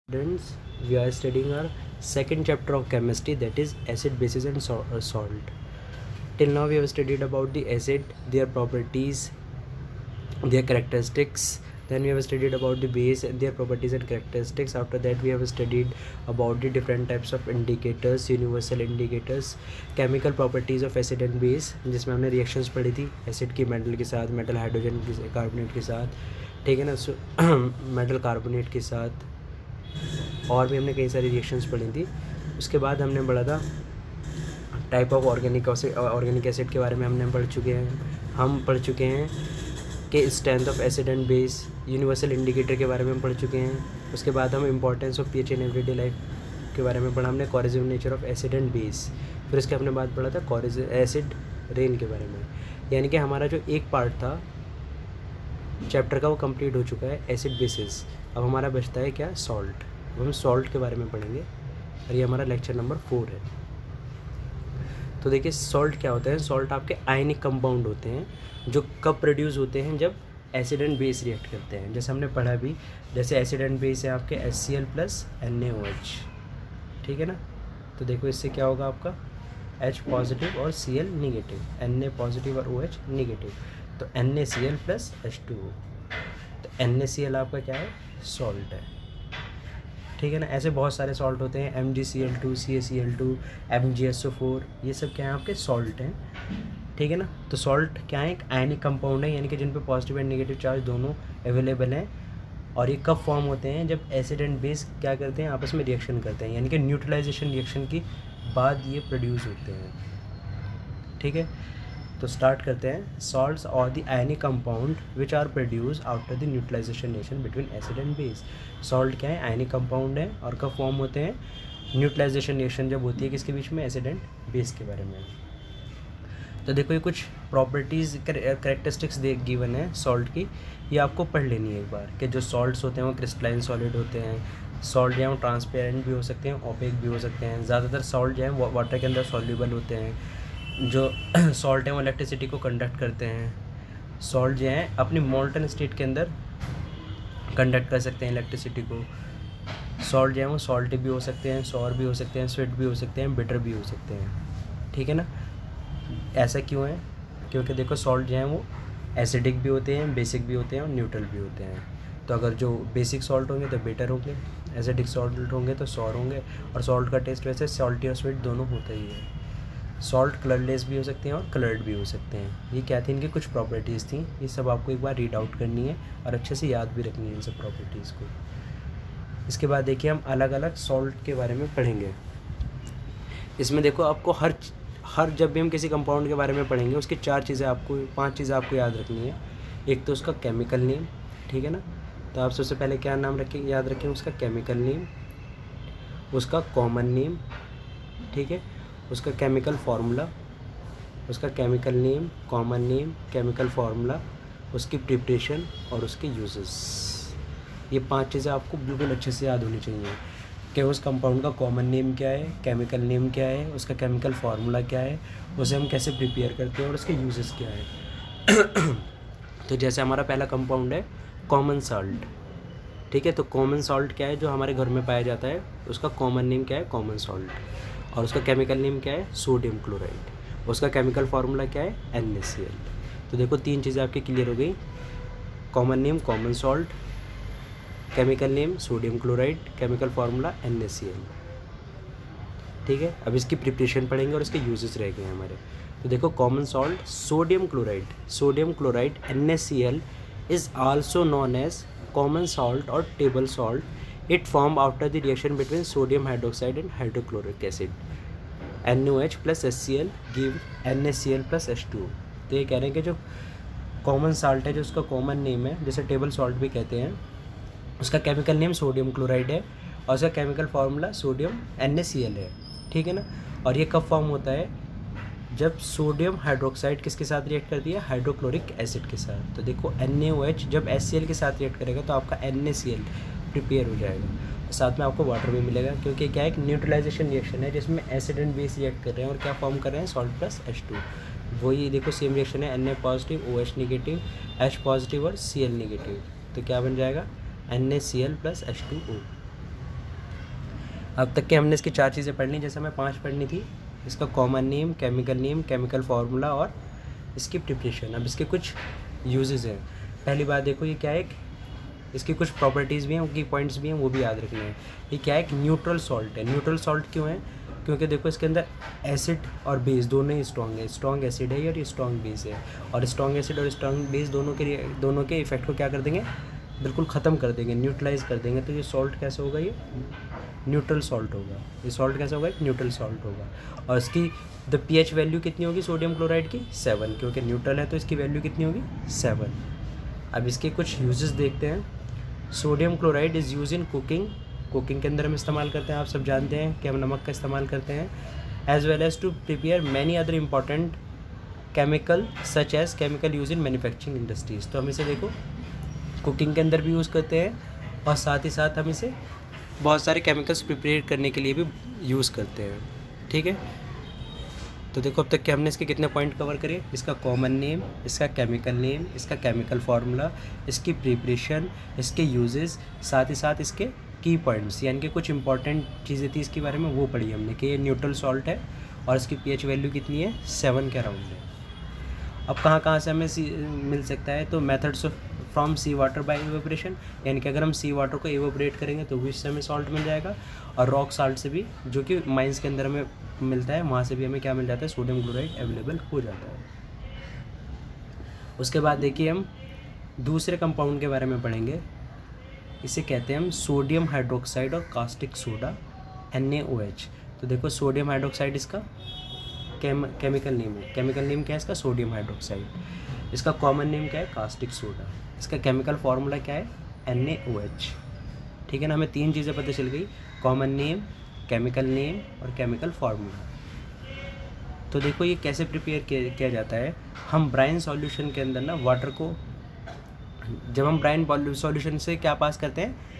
Students, we are studying our second chapter of chemistry, that is acid, bases and salt. Till now we have studied about the acid, their properties, their characteristics. Then we have studied about the base and their properties and characteristics. After that we have studied about the different types of indicators, universal indicators, chemical properties of acid and base, जिसमें हमने reactions पढ़ी थी acid की metal के साथ, metal hydrogen के carbonate के साथ, ठीक है ना, मेटल कार्बोनेट के साथ, और भी हमने कई सारी रिएक्शंस पढ़ी थी. उसके बाद हमने पढ़ा था टाइप ऑफ ऑर्गेनिक एसिड के बारे में हम पढ़ चुके हैं कि strength of acid and base, universal indicator के बारे में हम पढ़ चुके हैं. उसके बाद हम importance of pH in everyday life के बारे में पढ़ा हमने, coercive nature of acid and base. फिर उसके हमने बाद पढ़ा था एसिड रेन के बारे में. यानी कि हमारा जो एक पार्ट था चैप्टर का वो कंप्लीट हो चुका है, एसिड बेसिस. अब हमारा बचता है क्या, सॉल्ट. अब हम सॉल्ट के बारे में पढ़ेंगे और ये हमारा लेक्चर नंबर 4 है. तो देखिए सॉल्ट क्या होता है. सॉल्ट आपके आयनिक कंपाउंड होते हैं जो कब प्रोड्यूस होते हैं, जब एसिड एंड बेस रिएक्ट करते हैं. जैसे हमने पढ़ा भी, जैसे एसिड एंड बेस है आपके HCl प्लस NaOH, ठीक है ना. तो देखो इससे क्या होगा आपका H पॉजिटिव और Cl निगेटिव, Na पॉजिटिव और OH निगेटिव, तो NaCl प्लस H2O. तो NaCl आपका क्या है, सॉल्ट है, ठीक है ना. ऐसे बहुत सारे सॉल्ट होते हैं, MgCl2, CaCl2, MgSO4, ये सब क्या है आपके सॉल्ट हैं, ठीक है ना. तो सॉल्ट क्या है, एक आयनिक कंपाउंड है, यानी कि जिन पे पॉजिटिव एंड नेगेटिव चार्ज दोनों अवेलेबल हैं. और ये कब फॉर्म होते हैं, जब एसिड एंड बेस क्या करते हैं, आपस में रिएक्शन करते हैं, यानी कि न्यूट्रलाइजेशन रिएक्शन की बाद ये प्रोड्यूस होते हैं, ठीक है. तो स्टार्ट करते हैं. Salts are the ionic compound which are produce after the neutralisation reaction between acid and base. Salt क्या है, आयनिक कंपाउंड है, और कब फॉर्म होते हैं, न्यूट्रलाइजेशन रिएक्शन जब होती है किसके बीच में, एसिड एंड बेस के बारे में. तो देखो ये कुछ प्रॉपर्टीज़ करेक्टरिस्टिक्स गिवन है सॉल्ट की, ये आपको पढ़ लेनी है एक बार, कि जो सॉल्ट्स होते हैं वो क्रिस्टलाइन सॉलिड होते हैं. सॉल्ट जो है वो ट्रांसपेरेंट भी हो सकते हैं, ओपेक भी हो सकते हैं. ज़्यादातर सॉल्ट जो है वाटर के अंदर सॉल्यूबल होते हैं. जो सॉल्ट है वो इलेक्ट्रिसिटी को कंडक्ट करते हैं. सॉल्ट जो है अपनी मोल्टन स्टेट के अंदर कंडक्ट कर सकते हैं इलेक्ट्रिसिटी को. सॉल्ट जो है वो सॉल्टी भी हो सकते हैं, सॉर भी हो सकते हैं, स्वीट भी हो सकते हैं, बिटर भी हो सकते हैं, ठीक है ना. ऐसा क्यों है, क्योंकि देखो सॉल्ट जो है वो एसिडिक भी होते हैं, बेसिक भी होते हैं और न्यूट्रल भी होते हैं. तो अगर जो बेसिक सॉल्ट होंगे तो बिटर होंगे, एसिडिक सॉल्ट होंगे तो सॉर होंगे. और सॉल्ट का टेस्ट वैसे सॉल्टी और स्वीट दोनों होता ही है. सॉल्ट कलरलेस भी हो सकते हैं और कलर्ड भी हो सकते हैं. ये क्या थी, इनकी कुछ प्रॉपर्टीज़ थी, ये सब आपको एक बार रीड आउट करनी है और अच्छे से याद भी रखनी है इन सब प्रॉपर्टीज़ को. इसके बाद देखिए हम अलग अलग सॉल्ट के बारे में पढ़ेंगे. इसमें देखो आपको हर जब भी हम किसी कंपाउंड के बारे में पढ़ेंगे उसकी 5 चीज़ें आपको याद रखनी है. एक तो उसका केमिकल नेम, ठीक है ना. तो आप सबसे पहले क्या नाम याद रखें, उसका केमिकल नेम, उसका कॉमन नेम, ठीक है, उसका केमिकल फार्मूला, उसका chemical name, common name, chemical formula, उसकी प्रिपरेशन और उसके यूजेस. ये 5 चीज़ें आपको बिल्कुल अच्छे से याद होनी चाहिए कि उस कंपाउंड का कॉमन नेम क्या है, केमिकल नेम क्या है, उसका केमिकल फार्मूला क्या है, उसे हम कैसे प्रिपेयर करते हैं और उसके यूजेस क्या है. तो जैसे हमारा पहला कंपाउंड है कॉमन सॉल्ट, ठीक है. तो कॉमन सॉल्ट क्या है, जो हमारे घर में पाया जाता है, उसका कॉमन नेम क्या है, कॉमन सॉल्ट. और उसका केमिकल नेम क्या है, सोडियम क्लोराइड. उसका केमिकल फार्मूला क्या है, NaCl. तो देखो 3 चीज़ें आपकी क्लियर हो गई. Common name common salt, chemical name sodium chloride, chemical formula NaCl, ठीक है. अब इसकी प्रिपरेशन पढ़ेंगे और इसके यूजेस रह गए हमारे. तो देखो common salt sodium chloride NaCl is also known as common salt और table salt. It formed after the reaction between sodium hydroxide and hydrochloric acid. NaOH plus HCl give NaCl plus H2O. तो ये कह रहे हैं कि जो common salt है, जो उसका कॉमन नेम है, जैसे टेबल सॉल्ट भी कहते हैं, उसका केमिकल नेम सोडियम क्लोराइड है और उसका केमिकल फार्मूला सोडियम NaCl है, ठीक है ना. और ये कब फॉर्म होता है, जब सोडियम हाइड्रोक्साइड किसके साथ रिएक्ट करती है, हाइड्रोक्लोरिक एसिड के साथ. तो देखो NaOH जब HCl के साथ रिएक्ट करेगा तो आपका NaCl प्रिपेयर हो जाएगा, साथ में आपको वाटर भी मिलेगा, क्योंकि क्या एक न्यूट्रलाइजेशन रिएक्शन है जिसमें एसिड एंड बेस रिएक्ट कर रहे हैं और क्या फॉर्म कर रहे हैं, सॉल्ट प्लस H2. वही देखो सेम रिएक्शन है, Na positive, OH negative, H positive और Cl निगेटिव. तो क्या बन जाएगा, NaCl प्लस H2O. अब तक के हमने इसकी 4 चीज़ें पढ़ ली, जैसे हमें 5 पढ़नी थी। इसका कॉमन नेम, केमिकल फार्मूला और इसकी प्रिपरेशन। अब इसके कुछ यूजेस हैं। पहली बात देखो, ये क्या है, इसकी कुछ प्रॉपर्टीज़ भी हैं, उनकी पॉइंट्स भी हैं, वो भी याद रखने हैं। ये क्या है, एक न्यूट्रल सॉल्ट है। न्यूट्रल सॉल्ट क्यों है? क्योंकि देखो इसके अंदर एसिड और बेस दोनों ही स्ट्रॉन्ग है। स्ट्रॉन्ग एसिड है और ये स्ट्रॉन्ग बेस है, और स्ट्रॉन्ग एसिड और स्ट्रॉन्ग बेस दोनों के इफेक्ट को क्या कर देंगे, बिल्कुल ख़त्म कर देंगे, न्यूट्रलाइज कर देंगे। तो ये सॉल्ट कैसे होगा, ये न्यूट्रल सॉल्ट होगा। ये सॉल्ट कैसे होगा, एक न्यूट्रल सॉल्ट होगा। और इसकी द pH वैल्यू कितनी होगी सोडियम क्लोराइड की, 7, क्योंकि न्यूट्रल है तो इसकी वैल्यू कितनी होगी, 7। अब इसके कुछ यूजेस देखते हैं। Sodium chloride is use in cooking के अंदर हम इस्तेमाल करते हैं। आप सब जानते हैं कि हम नमक का इस्तेमाल करते हैं। As well as to prepare many other important chemical such as chemical use in manufacturing industries. तो हम इसे देखो कुकिंग के अंदर भी यूज़ करते हैं, और साथ ही साथ हम इसे बहुत सारे केमिकल्स प्रिपेयर करने के लिए भी यूज़ करते हैं। ठीक है, तो देखो अब तक कि हमने इसके कितने पॉइंट कवर करे। इसका कॉमन नेम, इसका केमिकल नेम, इसका केमिकल फार्मूला, इसकी प्रिपरेशन, इसके यूजेस, साथ ही साथ इसके की पॉइंट्स, यानी कि कुछ इंपॉर्टेंट चीज़ें थी इसके बारे में, वो पढ़ी हमने कि ये न्यूट्रल सॉल्ट है और इसकी pH वैल्यू कितनी है, 7 के अराउंड है। अब कहाँ से हमें मिल सकता है, तो methods from sea water by evaporation, यानी कि अगर हम सी वाटर को इवेपोरेट करेंगे तो भी इससे हमें सॉल्ट मिल जाएगा, और रॉक साल्ट से भी, जो कि माइंस के अंदर हमें मिलता है, वहाँ से भी हमें क्या मिल जाता है, सोडियम क्लोराइड अवेलेबल हो जाता है। उसके बाद देखिए हम दूसरे कंपाउंड के बारे में पढ़ेंगे। इसे कहते हैं हम सोडियम हाइड्रोक्साइड और कास्टिक सोडा, NaOH। तो देखो सोडियम हाइड्रोक्साइड इसका केमिकल नेम है। केमिकल नेम क्या है इसका, सोडियम हाइड्रोक्साइड। इसका कॉमन नेम क्या है, कास्टिक सोडा। इसका केमिकल फार्मूला क्या है, NaOH। ठीक है ना, हमें 3 चीज़ें पता चल गई, कॉमन नेम, केमिकल नेम और केमिकल फार्मूला। तो देखो ये कैसे प्रिपेयर किया जाता है। हम ब्राइन सॉल्यूशन के अंदर ना वाटर को, जब हम ब्राइन सॉल्यूशन से क्या पास करते हैं,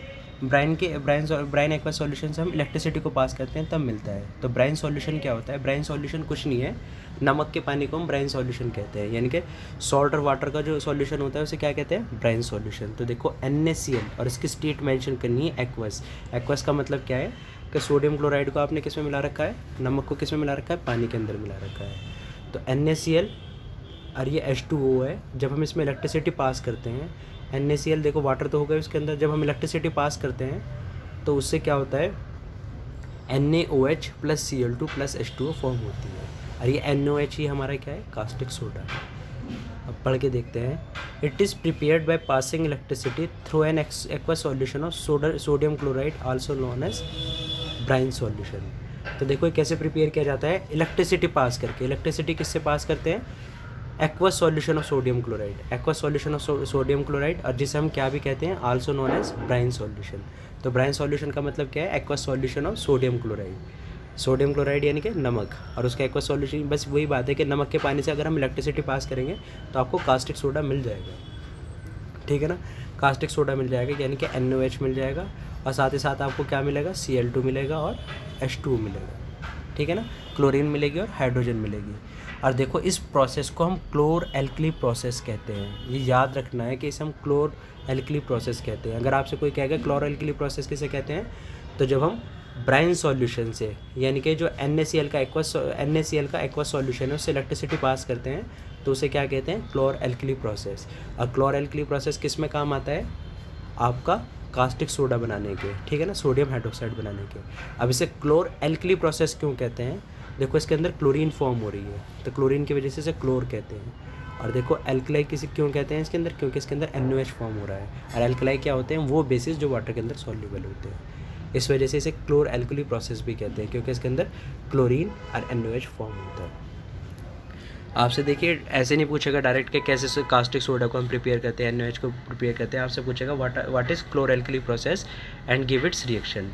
ब्राइन एक्वा सॉल्यूशन से हम इलेक्ट्रिसिटी को पास करते हैं, तब मिलता है। तो ब्राइन सॉल्यूशन क्या होता है, ब्राइन सॉल्यूशन कुछ नहीं है, नमक के पानी को हम ब्राइन सॉल्यूशन कहते हैं, यानी कि सॉल्ट और वाटर का जो सॉल्यूशन होता है उसे क्या कहते हैं, ब्राइन सॉल्यूशन। तो देखो NaCl, और इसकी स्टेट मेंशन करनी है एक्वस। एक्वस का मतलब क्या है कि सोडियम क्लोराइड को आपने किस में मिला रखा है, नमक को किस में मिला रखा है, पानी के अंदर मिला रखा है। तो NaCl और ये H2O है। जब हम इसमें इलेक्ट्रिसिटी पास करते हैं, NaCl देखो वाटर तो होगा उसके अंदर, जब हम इलेक्ट्रिसिटी पास करते हैं तो उससे क्या होता है, NaOH + Cl2 + H2O फॉर्म होती है, और ये NaOH ही हमारा क्या है, कास्टिक सोडा। अब पढ़ के देखते हैं। It is prepared by passing electricity through an aqua solution of sodium chloride, also known as brine solution. तो देखो ये कैसे प्रिपेयर किया जाता है, इलेक्ट्रिसिटी पास करके। इलेक्ट्रिसिटी किससे पास करते हैं, aqua solution of sodium chloride, aqua solution of sodium chloride, और जिसे हम क्या भी कहते हैं, also known as brine solution. तो ब्राइन सॉल्यूशन का मतलब क्या है, aqua solution of sodium chloride. Sodium chloride यानी कि नमक, और उसका एक्वा सॉल्यूशन, बस वही बात है कि नमक के पानी से अगर हम इलेक्ट्रिसिटी पास करेंगे तो आपको कास्टिक सोडा मिल जाएगा। ठीक है ना, कास्टिक सोडा मिल जाएगा, यानी कि NaOH मिल जाएगा, और साथ ही साथ आपको क्या मिलेगा, Cl2 मिलेगा और H2O मिलेगा। ठीक है ना, क्लोरीन मिलेगी और हाइड्रोजन मिलेगी। और देखो इस प्रोसेस को हम क्लोर एल्कली प्रोसेस कहते हैं। ये याद रखना है कि इसे हम क्लोर एल्कली प्रोसेस कहते हैं। अगर आपसे कोई कहेगा क्लोर एल्कली प्रोसेस किसे कहते हैं, तो जब हम ब्राइन सॉल्यूशन से, यानी कि जो NaCl का एक्वा सॉल्यूशन है उससे इलेक्ट्रिसिटी पास करते हैं, तो उसे क्या कहते हैं, क्लोर एल्कली प्रोसेस। और क्लोर एल्कली प्रोसेस किस में काम आता है, आपका कास्टिक सोडा बनाने के, ठीक है ना, सोडियम हाइड्रोक्साइड बनाने के। अब इसे क्लोर एल्कली प्रोसेस क्यों कहते हैं, देखो इसके अंदर क्लोरीन फॉर्म हो रही है, तो क्लोरीन की वजह से इसे क्लोर कहते हैं। और देखो एल्कलाई किसी क्यों कहते हैं इसके अंदर, क्योंकि इसके अंदर NaOH फॉर्म हो रहा है, और एल्कलाई क्या होते हैं, वो बेसिस जो वाटर के अंदर सॉल्युबल होते हैं। इस वजह से इसे क्लोर एल्कली प्रोसेस भी कहते हैं, क्योंकि इसके अंदर क्लोरीन और NaOH फॉर्म होता है। आपसे देखिए ऐसे नहीं पूछेगा डायरेक्ट कि कैसे कास्टिक सोडा को हम प्रिपेयर करते हैं, NaOH को प्रिपेयर करते हैं। आपसे पूछेगा what is chlor alkali process and give its reaction.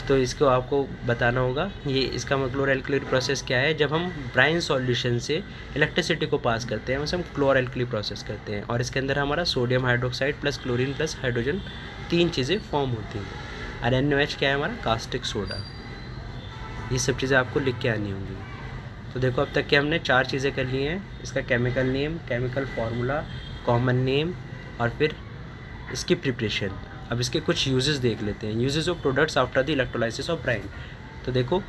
तो इसको आपको बताना होगा, ये इसका क्लोर एल्कली प्रोसेस क्या है। जब हम ब्राइन सॉल्यूशन से इलेक्ट्रिसिटी को पास करते हैं उसे हम क्लोर एल्कली प्रोसेस करते हैं, और इसके अंदर हमारा sodium hydroxide plus chlorine plus hydrogen 3 चीज़ें फॉर्म होती हैं। और NaOH क्या है हमारा, कास्टिक सोडा। ये सब चीज़ें आपको लिख के आनी होंगी। तो देखो अब तक के हमने 4 चीज़ें कर ली हैं, इसका chemical name, chemical formula, common name, और फिर इसकी प्रिपरेशन। अब इसके कुछ यूजेस देख लेते हैं। Uses of products after the electrolysis of Bryan. तो देखो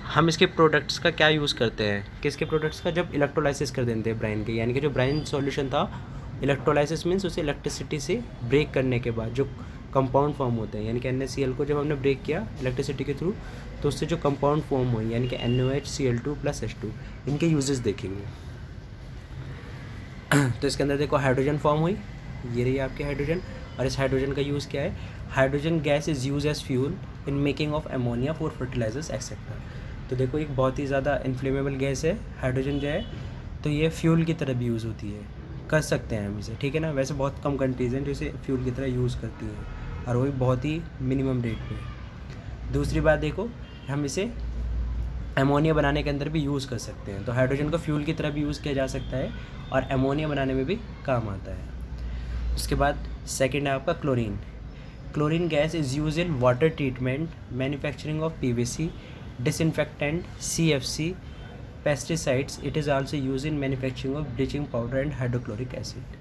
हम इसके प्रोडक्ट्स का क्या यूज़ करते हैं, किसके प्रोडक्ट्स का, जब इलेक्ट्रोलाइसिस कर देते हैं ब्राइन के, यानी कि जो ब्राइन सॉल्यूशन था, इलेक्ट्रोलाइसिस मीन्स उसे इलेक्ट्रिसिटी से ब्रेक करने के बाद जो कंपाउंड फॉर्म होते हैं, यानी कि NaCl को जब हमने ब्रेक किया इलेक्ट्रिसिटी के थ्रू, तो उससे जो कंपाउंड फॉर्म हुई यानी कि NaOH Cl2 + H2, इनके यूजेस देखेंगे। तो इसके अंदर देखो हाइड्रोजन फॉर्म हुई, ये रही आपकी हाइड्रोजन, और इस हाइड्रोजन का यूज़ क्या है, hydrogen gas is use as fuel in making of ammonia for fertilisers etcetera. तो देखो एक बहुत ही ज़्यादा इन्फ्लेमेबल गैस है हाइड्रोजन जो है, तो ये फ्यूल की तरह भी यूज़ होती है, कर सकते हैं हम इसे, ठीक है ना। वैसे बहुत कम कंट्रीज़ हैं जो इसे फ्यूल की तरह यूज़ करती हैं, और वो भी बहुत ही मिनिमम रेट पे। दूसरी बात देखो, हम इसे अमोनिया बनाने के अंदर भी यूज़ कर सकते हैं, तो हाइड्रोजन को फ्यूल की तरह भी यूज़ किया जा सकता है और अमोनिया बनाने में भी काम आता है। उसके बाद सेकंड है आपका chlorine. Chlorine gas is use in water treatment, manufacturing of PVC, disinfectant, CFC, pesticides. It is also use in manufacturing of bleaching powder and hydrochloric acid.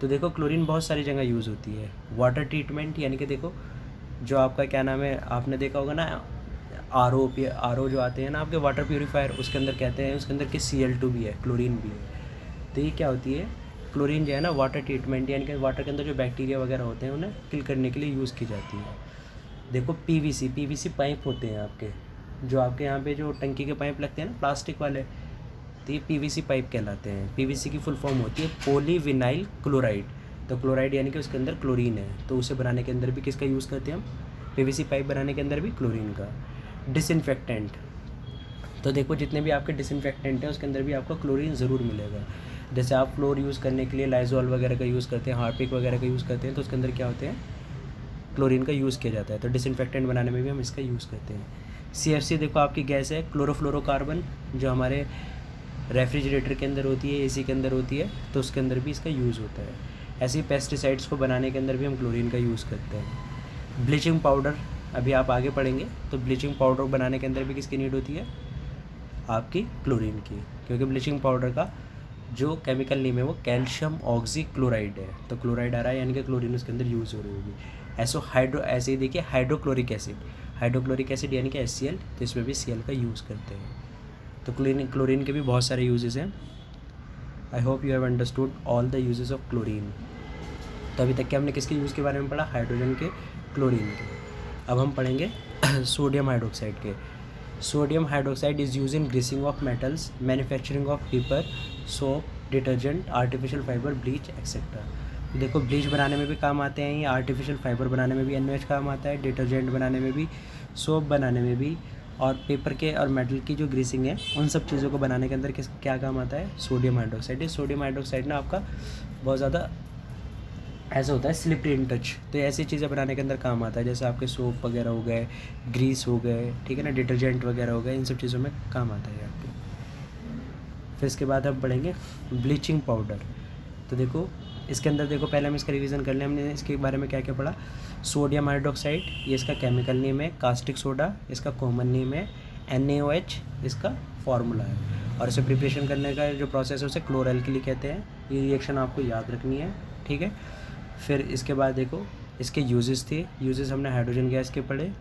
तो देखो क्लोरीन बहुत सारी जगह यूज़ होती है। वाटर ट्रीटमेंट यानी कि देखो जो आपका क्या नाम है, आपने देखा होगा ना RO जो आते हैं ना आपके वाटर प्योरीफायर, उसके अंदर कहते हैं उसके अंदर कि Cl2 भी है, क्लोरीन भी है। तो ये क्या होती है, क्लोरीन जो है ना वाटर ट्रीटमेंट, यानी कि वाटर के अंदर जो बैक्टीरिया वगैरह होते हैं उन्हें किल करने के लिए यूज़ की जाती है। देखो PVC पाइप होते हैं आपके, जो आपके यहाँ पे जो टंकी के पाइप लगते हैं ना प्लास्टिक वाले, तो ये PVC पाइप कहलाते हैं। PVC की फुल फॉर्म होती है पॉलीविनाइल क्लोराइड। तो क्लोराइड यानी कि उसके अंदर क्लोरीन है, तो उसे बनाने के अंदर भी किसका यूज़ करते हैं हम, PVC पाइप बनाने के अंदर भी क्लोरीन का। डिसइंफेक्टेंट, तो देखो जितने भी आपके डिसइंफेक्टेंट हैं उसके अंदर भी आपको क्लोरीन ज़रूर मिलेगा। जैसे आप फ्लोर यूज़ करने के लिए लाइजॉल वगैरह का यूज़ करते हैं, हार्पिक वगैरह का यूज़ करते हैं, तो उसके अंदर क्या होते हैं, क्लोरीन का यूज़ किया जाता है। तो डिसइंफेक्टेंट बनाने में भी हम इसका यूज़ करते हैं। CFC देखो आपकी गैस है, क्लोरोफ्लोरोकार्बन, जो हमारे रेफ्रिजरेटर के अंदर होती है, AC के अंदर होती है, तो उसके अंदर भी इसका यूज़ होता है। ऐसे ही पेस्टिसाइड्स को बनाने के अंदर भी हम क्लोरीन का यूज़ करते हैं। ब्लीचिंग पाउडर, अभी आप आगे पढ़ेंगे, तो ब्लीचिंग पाउडर बनाने के अंदर भी किसकी नीड होती है, आपकी क्लोरीन की, क्योंकि ब्लीचिंग पाउडर का जो केमिकल नेम है वो कैल्शियम ऑक्सीक्लोराइड है। तो क्लोराइड आ रहा है यानी कि क्लोरीन उसके अंदर यूज़ हो रही होगी। ऐसे ही देखिए हाइड्रोक्लोरिक एसिड यानी कि HCl, तो इसमें भी Cl का यूज़ करते हैं। तो क्लोरीन के भी बहुत सारे यूजेस हैं। I hope you have understood all the uses of chlorine. तो अभी तक के हमने किसके यूज़ के बारे में पढ़ा, हाइड्रोजन के, क्लोरीन के। अब हम पढ़ेंगे सोडियम हाइड्रोक्साइड के। Sodium hydroxide is use in greasing of metals, manufacturing of paper, soap, detergent, artificial fibre, bleach etcetera. देखो ब्लीच बनाने में भी काम आते हैं ये, आर्टिफिशियल फाइबर बनाने में भी NaOH काम आता है, डिटर्जेंट बनाने में भी, सोप बनाने में भी, और पेपर के और मेटल की जो ग्रीसिंग है उन सब चीज़ों को बनाने के अंदर क्या काम आता है, सोडियम हाइड्रोक्साइड। ये सोडियम हाइड्रोक्साइड ना आपका बहुत ज़्यादा ऐसा होता है स्लिपरी इन टच, तो ऐसी चीज़ें बनाने के अंदर काम आता है, जैसे आपके सोप वगैरह हो गए, ग्रीस हो गए, ठीक है ना, डिटर्जेंट वगैरह हो गए, इन सब चीज़ों में काम आता है आपके। फिर इसके बाद हम पढ़ेंगे ब्लीचिंग पाउडर। तो देखो इसके अंदर देखो पहले हम इसका रिवीजन कर लें, हमने इसके बारे में क्या क्या पढ़ा। सोडियम हाइड्रोक्साइड ये इसका केमिकल नेम है, कास्टिक सोडा इसका कॉमन नेम है, NaOH इसका फार्मूला है, और इसे प्रिपरेशन करने का जो प्रोसेस है उसे क्लोरएल्किली कहते हैं। ये रिएक्शन आपको याद रखनी है, ठीक है। फिर इसके बाद देखो इसके यूजेस थे, यूजेस हमने हाइड्रोजन गैस के पढ़े,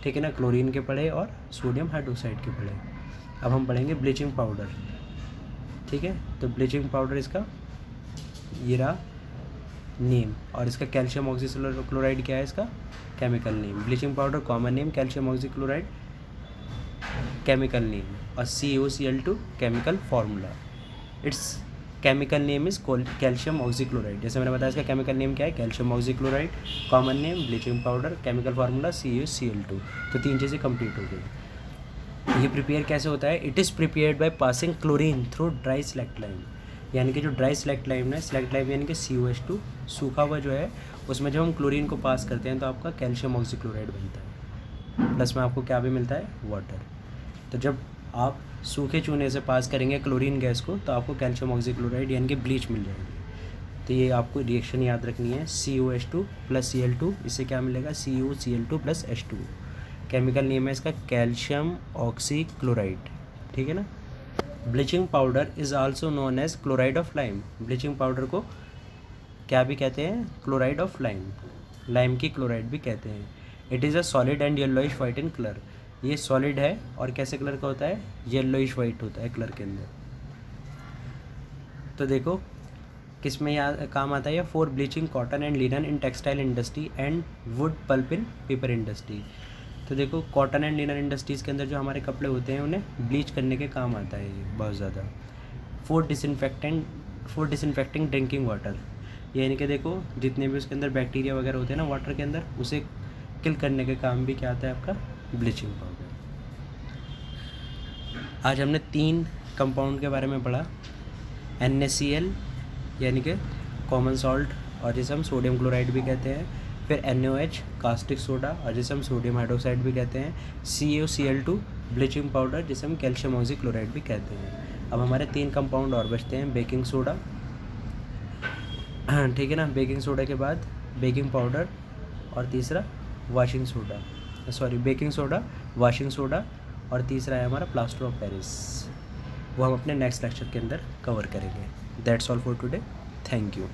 ठीक है ना, क्लोरीन के पढ़े और सोडियम हाइड्रोक्साइड के पढ़े। अब हम पढ़ेंगे ब्लीचिंग पाउडर, ठीक है। तो ब्लीचिंग पाउडर इसका ये रहा नेम, और इसका कैल्शियम ऑक्सीक्लोराइड क्या है, इसका chemical name. Bleaching powder common name, calcium oxychloride chemical name, और CaOCl2 chemical formula. It's chemical name is calcium oxychloride. जैसे मैंने बताया इसका केमिकल नेम क्या है, calcium oxychloride, common name bleaching powder, chemical formula CaOCl2। तो 3 चीज़ें कंप्लीट हो गई। ये प्रिपेयर कैसे होता है, it is prepared by passing chlorine through dry select lime, यानी कि जो ड्राई स्लैक्ट लाइम है, स्लैक्ट लाइम यानी कि COH2 सूखा हुआ जो है, उसमें जब हम क्लोरीन को पास करते हैं तो आपका कैल्शियम ऑक्सीक्लोराइड बनता है, प्लस में आपको क्या भी मिलता है, वाटर। तो जब आप सूखे चूने से पास करेंगे क्लोरीन गैस को तो आपको कैल्शियम ऑक्सीक्लोराइड यानी कि ब्लीच मिल जाएगी। तो ये आपको रिएक्शन याद रखनी है, COH2 + Cl2, इससे क्या मिलेगा, COCl2 + H2। केमिकल नेम है इसका कैल्शियम ऑक्सीक्लोराइड, ठीक है ना। Bleaching powder is also known as chloride of lime. Bleaching powder को क्या भी कहते हैं, क्लोराइड ऑफ लाइम। लाइम की क्लोराइड भी कहते हैं। It is a solid and yellowish white in colour. ये सॉलिड है और कैसे कलर का होता है, येलोइश वाइट होता है कलर के अंदर। तो देखो किस में यहाँ काम आता है, for bleaching cotton and linen in textile industry and wood pulp in paper industry. तो देखो कॉटन एंड लिनन इंडस्ट्रीज़ के अंदर जो हमारे कपड़े होते हैं उन्हें ब्लीच करने के काम आता है ये बहुत ज़्यादा। फॉर डिसइंफेक्टिंग ड्रिंकिंग वाटर, यानी कि देखो जितने भी उसके अंदर बैक्टीरिया वगैरह होते हैं ना वाटर के अंदर, उसे किल करने के काम भी क्या आता है आपका, ब्लीचिंग पाउडर। आज हमने 3 कंपाउंड के बारे में पढ़ा, NaCl यानी कि कॉमन सॉल्ट और जिसे हम सोडियम क्लोराइड भी कहते हैं, फिर NaOH कास्टिक सोडा और जिसे हम सोडियम हाइड्रोक्साइड भी कहते हैं, CaCl2 ब्लीचिंग पाउडर जिसे हम कैल्शियम ऑक्सीक्लोराइड भी कहते हैं। अब हमारे 3 कंपाउंड और बचते हैं, बेकिंग सोडा, ठीक है ना, बेकिंग सोडा के बाद बेकिंग पाउडर और तीसरा washing soda, baking soda, washing soda और तीसरा है हमारा प्लास्टर ऑफ पेरिस। वो हम अपने नेक्स्ट लेक्चर के अंदर कवर करेंगे। That's all for today, thank you.